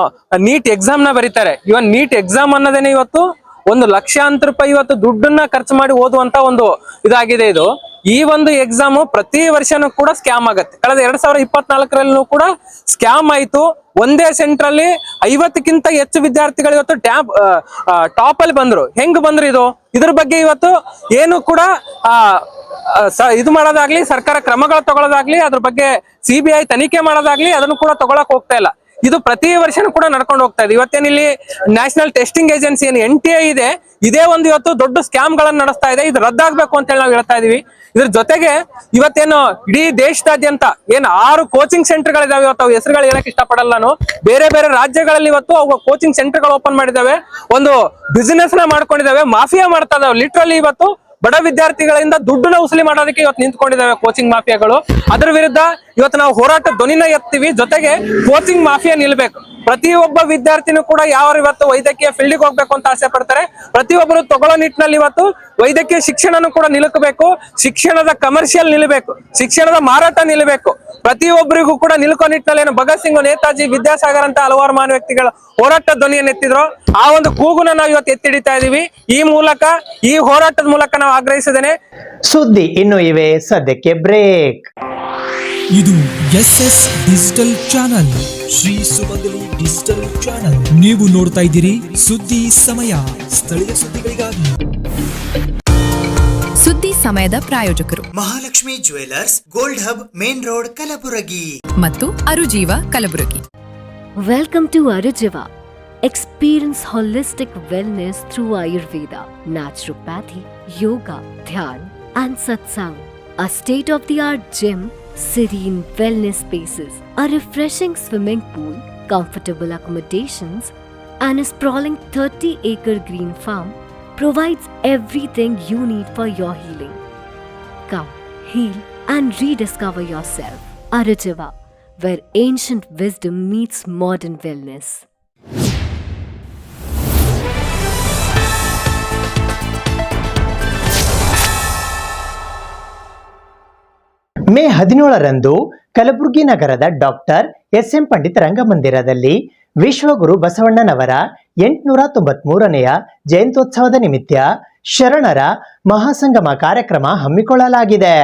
ನೀಟ್ ಎಕ್ಸಾಮ್ ನ ಬರೀತಾರೆ. ಇವನ್ ನೀಟ್ ಎಕ್ಸಾಮ್ ಅನ್ನೋದೇನೆ ಇವತ್ತು 1 ಲಕ್ಷಾಂತರ ರೂಪಾಯಿ ಇವತ್ತು ದುಡ್ಡನ್ನ ಖರ್ಚು ಮಾಡಿ ಓದುವಂತ ಒಂದು ಇದಾಗಿದೆ. ಇದು ಈ ಒಂದು ಎಕ್ಸಾಮ್ ಪ್ರತಿ ವರ್ಷನೂ ಕೂಡ ಸ್ಕ್ಯಾಮ್ ಆಗುತ್ತೆ. ಕಳೆದ 2024ರಲ್ಲೂ ಕೂಡ ಸ್ಕ್ಯಾಮ್ ಆಯ್ತು. ಒಂದೇ ಸೆಂಟರ್ ಅಲ್ಲಿ 50ಕ್ಕಿಂತ ಹೆಚ್ಚು ವಿದ್ಯಾರ್ಥಿಗಳು ಇವತ್ತು ಟಾಪ್ ಅಲ್ಲಿ ಬಂದ್ರು. ಹೆಂಗ್ ಬಂದ್ರು ಇದ್ರ ಬಗ್ಗೆ ಇವತ್ತು ಏನು ಕೂಡ ಇದು ಮಾಡೋದಾಗ್ಲಿ, ಸರ್ಕಾರ ಕ್ರಮಗಳು ತಗೊಳ್ಳೋದಾಗ್ಲಿ, ಅದ್ರ ಬಗ್ಗೆ CBI ತನಿಖೆ ಮಾಡೋದಾಗ್ಲಿ ಅದನ್ನು ಕೂಡ ತಗೊಳಕ್ ಹೋಗ್ತಾ ಇಲ್ಲ. ಇದು ಪ್ರತಿ ವರ್ಷನೂ ಕೂಡ ನಡ್ಕೊಂಡು ಹೋಗ್ತಾ ಇದೆ. ಇವತ್ತೇನಿಲ್ಲಿ ನ್ಯಾಷನಲ್ ಟೆಸ್ಟಿಂಗ್ ಏಜೆನ್ಸಿ ಏನು NTA ಇದೆ, ಇದೇ ಒಂದು ಇವತ್ತು ದೊಡ್ಡ ಸ್ಕ್ಯಾಮ್ ಗಳನ್ನ ನಡೆಸ್ತಾ ಇದೆ. ಇದು ರದ್ದಾಗಬೇಕು ಅಂತ ಹೇಳಿ ನಾವು ಹೇಳ್ತಾ ಇದೀವಿ. ಇದ್ರ ಜೊತೆಗೆ ಇವತ್ತೇನು ಇಡೀ ದೇಶದಾದ್ಯಂತ ಏನು 6 ಕೋಚಿಂಗ್ ಸೆಂಟರ್ ಗಳಿದಾವೆ. ಇವತ್ತು ಅವು ಹೆಸರುಗಳು ಹೇಳಕ್ ಇಷ್ಟಪಡಲ್ಲ ನಾನು. ಬೇರೆ ಬೇರೆ ರಾಜ್ಯಗಳಲ್ಲಿ ಇವತ್ತು ಅವು ಕೋಚಿಂಗ್ ಸೆಂಟರ್ ಗಳು ಓಪನ್ ಮಾಡಿದಾವೆ, ಒಂದು ಬಿಸಿನೆಸ್ ನ ಮಾಡ್ಕೊಂಡಿದಾವೆ, ಮಾಫಿಯಾ ಮಾಡ್ತಾ ಇದಾವೆ. ಲಿಟ್ರಲಿ ಇವತ್ತು ಬಡ ವಿದ್ಯಾರ್ಥಿಗಳಿಂದ ದುಡ್ಡನ್ನ ವಸೂಲಿ ಮಾಡೋದಕ್ಕೆ ಇವತ್ತು ನಿಂತ್ಕೊಂಡಿದ್ದಾವೆ ಕೋಚಿಂಗ್ ಮಾಫಿಯಾಗಳು. ಅದರ ವಿರುದ್ಧ ಇವತ್ತು ನಾವು ಹೋರಾಟ ಧ್ವನಿನ ಎತ್ತೀವಿ. ಜೊತೆಗೆ ಕೋಚಿಂಗ್ ಮಾಫಿಯಾ ನಿಲ್ಬೇಕು. ಪ್ರತಿಯೊಬ್ಬ ವಿದ್ಯಾರ್ಥಿನೂ ಕೂಡ ಯಾವ ಇವತ್ತು ವೈದ್ಯಕೀಯ ಫೀಲ್ಡ್ಗೆ ಹೋಗ್ಬೇಕು ಅಂತ ಆಸೆ ಪಡ್ತಾರೆ. ಪ್ರತಿಯೊಬ್ಬರು ತಗೊಳ್ಳೋ ನಿಟ್ಟಿನಲ್ಲಿ ಇವತ್ತು ವೈದ್ಯಕೀಯ ಶಿಕ್ಷಣನೂ ಕೂಡ ನಿಲ್ಲಬೇಕು, ಶಿಕ್ಷಣದ ಕಮರ್ಷಿಯಲ್ ನಿಲ್ಲಬೇಕು, ಶಿಕ್ಷಣದ ಮಾರಾಟ ನಿಲ್ಲಬೇಕು. ಪ್ರತಿಯೊಬ್ಬರಿಗೂ ಕೂಡ ನಿಲ್ಕೋ ನಿಟ್ಟಿನಲ್ಲಿ ಏನು ಭಗತ್ ಸಿಂಗ್, ನೇತಾಜಿ, ವಿದ್ಯಾಸಾಗರ್ ಅಂತ ಹಲವಾರು ಮಹಾನ್ ವ್ಯಕ್ತಿಗಳ ಹೋರಾಟ ಧ್ವನಿಯನ್ನು ಎತ್ತಿದ್ರು. ಆ ಒಂದು ಕೂಗುನ ನಾವು ಇವತ್ತು ಎತ್ತಿಡಿತಾ ಇದೀವಿ. ಈ ಹೋರಾಟದ ಮೂಲಕ ನಾವು ಆಗ್ರಹಿಸಿದ್ದೇನೆ. ಸುದ್ದಿ ಇನ್ನು ಇವೆ, ಸದ್ಯಕ್ಕೆ ಬ್ರೇಕ್. ಇದು SS ಡಿಜಿಟಲ್ ಚಾನಲ್, ಶ್ರೀ ಸುಮಂಗಲಿ ಡಿಜಿಟಲ್ ಚಾನಲ್. ನೀವು ನೋಡ್ತಾ ಇದ್ದೀರಿ ಸುದ್ದಿ ಸಮಯ, ಸ್ಥಳೀಯ ಸುದ್ದಿಗಳಿಗಾಗಿ. ಸುದ್ದಿ ಸಮಯದ ಪ್ರಾಯೋಜಕರು Mahalakshmi jewellers, gold hub, main road, Kalaburagi ಮತ್ತು ಅರುಜೀವ Kalaburagi. Welcome to Arujiva. Experience holistic wellness through Ayurveda, naturopathy, yoga, dhyan, and satsang. A state-of-the-art gym, serene wellness spaces, a refreshing swimming pool, comfortable accommodations, and a sprawling 30-acre green farm provides everything you need for your healing. Come, heal, and rediscover yourself. Arujiva, where ancient wisdom meets modern wellness. May 17ರಂದು Kalaburagi ನಗರದ doctor SM Pandit ರಂಗಮಂದಿರದಲ್ಲಿ ವಿಶ್ವಗುರು ಬಸವಣ್ಣನವರ 893ನೆಯ ಜಯಂತ್ಯೋತ್ಸವದ ನಿಮಿತ್ತ ಶರಣರ ಮಹಾಸಂಗಮ ಕಾರ್ಯಕ್ರಮ ಹಮ್ಮಿಕೊಳ್ಳಲಾಗಿದೆ.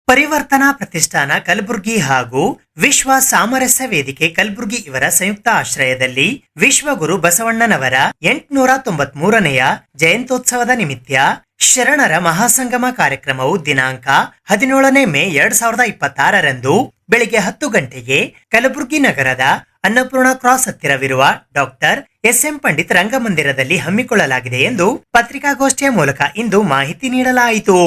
ಪರಿವರ್ತನಾ ಪ್ರತಿಷ್ಠಾನ ಕಲಬುರಗಿ ಹಾಗೂ ವಿಶ್ವ ಸಾಮರಸ್ಯ ವೇದಿಕೆ ಕಲಬುರಗಿ ಇವರ ಸಂಯುಕ್ತ ಆಶ್ರಯದಲ್ಲಿ ವಿಶ್ವಗುರು ಬಸವಣ್ಣನವರ 893ನೆಯ ಜಯಂತ್ಯೋತ್ಸವದ ನಿಮಿತ್ತ ಶರಣರ ಮಹಾಸಂಗಮ ಕಾರ್ಯಕ್ರಮವು ದಿನಾಂಕ 17ನೇ ಮೇ 2026ರಂದು ಬೆಳಿಗ್ಗೆ 10 ಗಂಟೆಗೆ ಕಲಬುರಗಿ ನಗರದ ಅನ್ನಪೂರ್ಣ ಕ್ರಾಸ್ ಹತ್ತಿರವಿರುವ ಡಾಕ್ಟರ್ SM ಪಂಡಿತ್ ರಂಗಮಂದಿರದಲ್ಲಿ ಹಮ್ಮಿಕೊಳ್ಳಲಾಗಿದೆ ಎಂದು ಪತ್ರಿಕಾಗೋಷ್ಠಿಯ ಮೂಲಕ ಇಂದು ಮಾಹಿತಿ ನೀಡಲಾಯಿತು.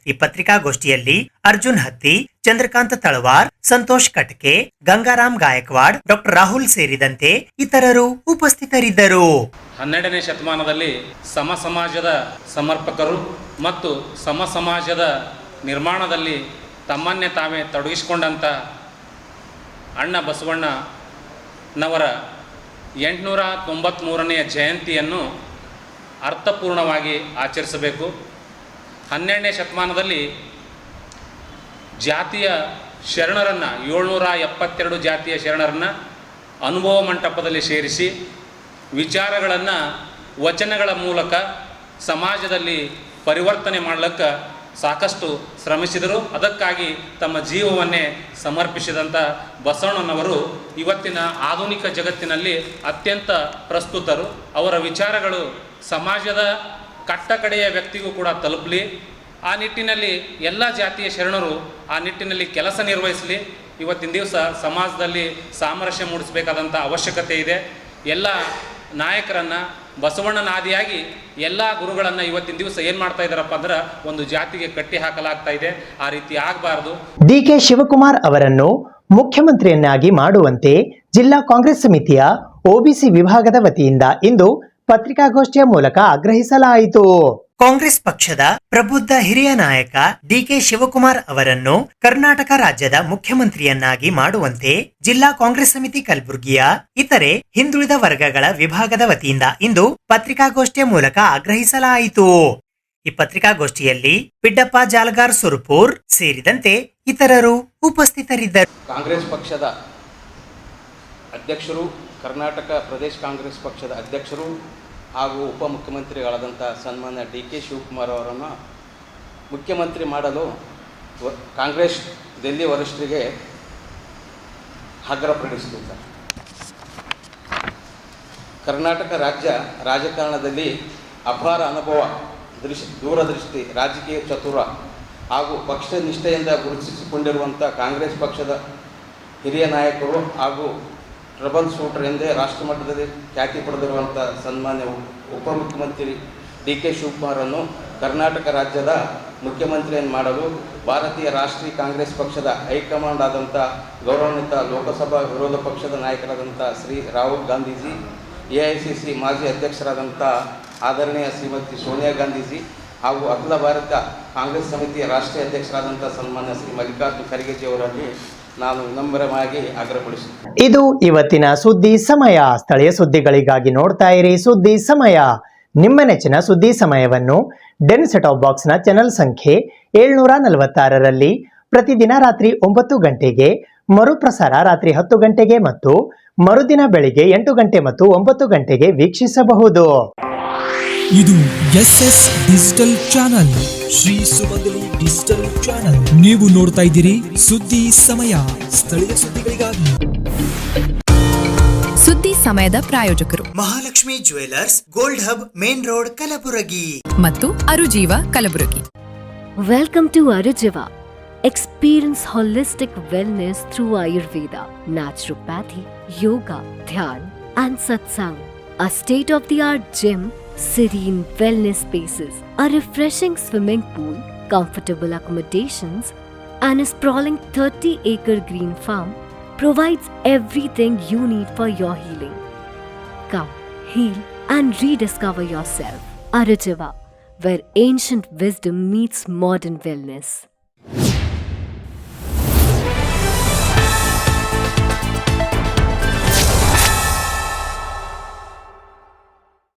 ಈ ಪತ್ರಿಕಾಗೋಷ್ಠಿಯಲ್ಲಿ ಅರ್ಜುನ್ ಹತ್ತಿ, ಚಂದ್ರಕಾಂತ್ ತಳವಾರ್, ಸಂತೋಷ್ ಕಟ್ಕೆ, ಗಂಗಾರಾಮ್ ಗಾಯಕ್ವಾಡ್, ಡಾಕ್ಟರ್ ರಾಹುಲ್ ಸೇರಿದಂತೆ ಇತರರು ಉಪಸ್ಥಿತರಿದ್ದರು. 12ನೇ ಶತಮಾನದಲ್ಲಿ ಸಮ ಸಮಾಜದ ಸಮರ್ಪಕರು ಮತ್ತು ಸಮ ಸಮಾಜದ ನಿರ್ಮಾಣದಲ್ಲಿ ತಮ್ಮನ್ನೇ ತಾವೇ ತೊಡಗಿಸಿಕೊಂಡಂಥ ಅಣ್ಣ ಬಸವಣ್ಣನವರ 893ನೆಯ ಜಯಂತಿಯನ್ನು ಅರ್ಥಪೂರ್ಣವಾಗಿ ಆಚರಿಸಬೇಕು. 12ನೇ ಶತಮಾನದಲ್ಲಿ ಜಾತಿಯ ಶರಣರನ್ನು 772 ಜಾತಿಯ ಶರಣರನ್ನು ಅನುಭವ ಮಂಟಪದಲ್ಲಿ ಸೇರಿಸಿ ವಿಚಾರಗಳನ್ನು ವಚನಗಳ ಮೂಲಕ ಸಮಾಜದಲ್ಲಿ ಪರಿವರ್ತನೆ ಮಾಡಲಿಕ್ಕೆ ಸಾಕಷ್ಟು ಶ್ರಮಿಸಿದರು. ಅದಕ್ಕಾಗಿ ತಮ್ಮ ಜೀವವನ್ನೇ ಸಮರ್ಪಿಸಿದಂಥ ಬಸವಣ್ಣನವರು ಇವತ್ತಿನ ಆಧುನಿಕ ಜಗತ್ತಿನಲ್ಲಿ ಅತ್ಯಂತ ಪ್ರಸ್ತುತರು. ಅವರ ವಿಚಾರಗಳು ಸಮಾಜದ ಕಟ್ಟಕಡೆಯ ವ್ಯಕ್ತಿಗೂ ಕೂಡ ತಲುಪಲಿ. ಆ ನಿಟ್ಟಿನಲ್ಲಿ ಎಲ್ಲ ಜಾತಿಯ ಶರಣರು ಆ ನಿಟ್ಟಿನಲ್ಲಿ ಕೆಲಸ ನಿರ್ವಹಿಸಲಿ. ಇವತ್ತಿನ ದಿವಸ ಸಮಾಜದಲ್ಲಿ ಸಾಮರಸ್ಯ ಮೂಡಿಸಬೇಕಾದಂಥ ಅವಶ್ಯಕತೆ ಇದೆ. ಎಲ್ಲ ನಾಯಕರನ್ನು ಬಸವಣ್ಣನಾದಿಯಾಗಿ ಎಲ್ಲ ಗುರುಗಳನ್ನು ಇವತ್ತಿನ ದಿವಸ ಏನು ಮಾಡ್ತಾ ಇದ್ದಾರಪ್ಪ ಅಂದ್ರೆ ಒಂದು ಜಾತಿಗೆ ಕಟ್ಟಿ ಹಾಕಲಾಗ್ತಾ ಇದೆ. ಆ ರೀತಿ ಆಗಬಾರ್ದು. DK ಶಿವಕುಮಾರ್ ಅವರನ್ನು ಮುಖ್ಯಮಂತ್ರಿಯನ್ನಾಗಿ ಮಾಡುವಂತೆ ಜಿಲ್ಲಾ ಕಾಂಗ್ರೆಸ್ ಸಮಿತಿಯ OBC ವಿಭಾಗದ ವತಿಯಿಂದ ಇಂದು ಪತ್ರಿಕಾಗೋಷ್ಠಿಯ ಮೂಲಕ ಆಗ್ರಹಿಸಲಾಯಿತು. ಕಾಂಗ್ರೆಸ್ ಪಕ್ಷದ ಪ್ರಬುದ್ಧ ಹಿರಿಯ ನಾಯಕ DK ಶಿವಕುಮಾರ್ ಅವರನ್ನು ಕರ್ನಾಟಕ ರಾಜ್ಯದ ಮುಖ್ಯಮಂತ್ರಿಯನ್ನಾಗಿ ಮಾಡುವಂತೆ ಜಿಲ್ಲಾ ಕಾಂಗ್ರೆಸ್ ಸಮಿತಿ ಕಲಬುರಗಿಯ ಇತರೆ ಹಿಂದುಳಿದ ವರ್ಗಗಳ ವಿಭಾಗದ ವತಿಯಿಂದ ಇಂದು ಪತ್ರಿಕಾಗೋಷ್ಠಿಯ ಮೂಲಕ ಆಗ್ರಹಿಸಲಾಯಿತು. ಈ ಪತ್ರಿಕಾಗೋಷ್ಠಿಯಲ್ಲಿ ಪಿಡ್ಡಪ್ಪ ಜಾಲಗಾರ್ ಸುರಪುರ್ ಸೇರಿದಂತೆ ಇತರರು ಉಪಸ್ಥಿತರಿದ್ದರು. ಕಾಂಗ್ರೆಸ್ ಪಕ್ಷದ ಅಧ್ಯಕ್ಷರು, ಕರ್ನಾಟಕ ಪ್ರದೇಶ ಕಾಂಗ್ರೆಸ್ ಪಕ್ಷದ ಅಧ್ಯಕ್ಷರು ಹಾಗೂ ಉಪಮುಖ್ಯಮಂತ್ರಿಗಳಾದಂಥ ಸನ್ಮಾನ್ಯ DK ಶಿವಕುಮಾರ್ ಅವರನ್ನು ಮುಖ್ಯಮಂತ್ರಿ ಮಾಡಲು ಕಾಂಗ್ರೆಸ್ ದಿಲ್ಲಿ ವರಿಷ್ಠರಿಗೆ ಆಗ್ರಹಪಡಿಸುತ್ತಿದ್ದಾರೆ. ಕರ್ನಾಟಕ ರಾಜ್ಯ ರಾಜಕಾರಣದಲ್ಲಿ ಅಪಾರ ಅನುಭವ, ದೂರದೃಷ್ಟಿ, ರಾಜಕೀಯ ಚತುರ ಹಾಗೂ ಪಕ್ಷ ನಿಷ್ಠೆಯಿಂದ ಗುರುತಿಸಿಕೊಂಡಿರುವಂಥ ಕಾಂಗ್ರೆಸ್ ಪಕ್ಷದ ಹಿರಿಯ ನಾಯಕರು ಹಾಗೂ ಟ್ರಬಲ್ ಶೂಟರ್ ಎಂದೇ ರಾಷ್ಟ್ರಮಟ್ಟದಲ್ಲಿ ಖ್ಯಾತಿ ಪಡೆದಿರುವಂಥ ಸನ್ಮಾನ್ಯ ಉಪಮುಖ್ಯಮಂತ್ರಿ DK ಶಿವಕುಮಾರನ್ನು ಕರ್ನಾಟಕ ರಾಜ್ಯದ ಮುಖ್ಯಮಂತ್ರಿಯನ್ನು ಮಾಡಲು ಭಾರತೀಯ ರಾಷ್ಟ್ರೀಯ ಕಾಂಗ್ರೆಸ್ ಪಕ್ಷದ ಹೈಕಮಾಂಡ್ ಆದಂಥ ಗೌರವಾನ್ವಿತ ಲೋಕಸಭಾ ವಿರೋಧ ಪಕ್ಷದ ನಾಯಕರಾದಂಥ ಶ್ರೀ ರಾಹುಲ್ ಗಾಂಧೀಜಿ, AICC ಮಾಜಿ ಅಧ್ಯಕ್ಷರಾದಂಥ ಆದರಣೀಯ ಶ್ರೀಮತಿ ಸೋನಿಯಾ ಗಾಂಧೀಜಿ ಹಾಗೂ ಅಖಿಲ ಭಾರತ ಕಾಂಗ್ರೆಸ್ ಸಮಿತಿಯ ರಾಷ್ಟ್ರೀಯ ಅಧ್ಯಕ್ಷರಾದಂಥ ಸನ್ಮಾನ್ಯ ಶ್ರೀ ಮಲ್ಲಿಕಾರ್ಜುನ ಖರ್ಗೆಜಿಯವರಲ್ಲಿ ನಾನು ವಿನಮ್ರವಾಗಿ ಆಗ್ರಹಪಡಿಸುತ್ತೇನೆ. ಇದು ಇವತ್ತಿನ ಸುದ್ದಿ ಸಮಯ. ಸ್ಥಳೀಯ ಸುದ್ದಿಗಳಿಗಾಗಿ ನೋಡ್ತಾ ಇರಿ ಸುದ್ದಿ ಸಮಯ. ನಿಮ್ಮ ನೆಚ್ಚಿನ ಸುದ್ದಿ ಸಮಯವನ್ನು ಡೆನ್ ಸೆಟ್ ಆಫ್ ಬಾಕ್ಸ್ನ ಚಾನೆಲ್ ಸಂಖ್ಯೆ 746ರಲ್ಲಿ ಪ್ರತಿದಿನ ರಾತ್ರಿ 9 ಗಂಟೆಗೆ, ಮರುಪ್ರಸಾರ ರಾತ್ರಿ 10 ಗಂಟೆಗೆ ಮತ್ತು ಮರುದಿನ ಬೆಳಿಗ್ಗೆ 8 ಗಂಟೆ ಮತ್ತು 9 ಗಂಟೆಗೆ ವೀಕ್ಷಿಸಬಹುದು. ಇದು SS ಡಿಜಿಟಲ್ ಚಾನಲ್, ಶ್ರೀ ಸುಮಂಗಲಿ ಡಿಜಿಟಲ್ ಚಾನಲ್. ನೀವು ನೋಡ್ತಾ ಇದ್ದೀರಿ ಸುದ್ದಿ ಸಮಯ, ಸ್ಥಳೀಯ ಸುದ್ದಿಗಳಿಗಾಗಿ. ಸುದ್ದಿ ಸಮಯದ ಪ್ರಾಯೋಜಕರು Mahalakshmi jewellers, gold hub, main road, Kalaburagi ಮತ್ತು ಅರುಜೀವ Kalaburagi. Welcome to Arujiva. Experience holistic wellness through Ayurveda, naturopathy, yoga, dhyan, and satsang. A state-of-the-art gym, serene wellness spaces, a refreshing swimming pool, comfortable accommodations, and a sprawling 30-acre green farm provides everything you need for your healing. Come, heal, and rediscover yourself. Arujiva, where ancient wisdom meets modern wellness.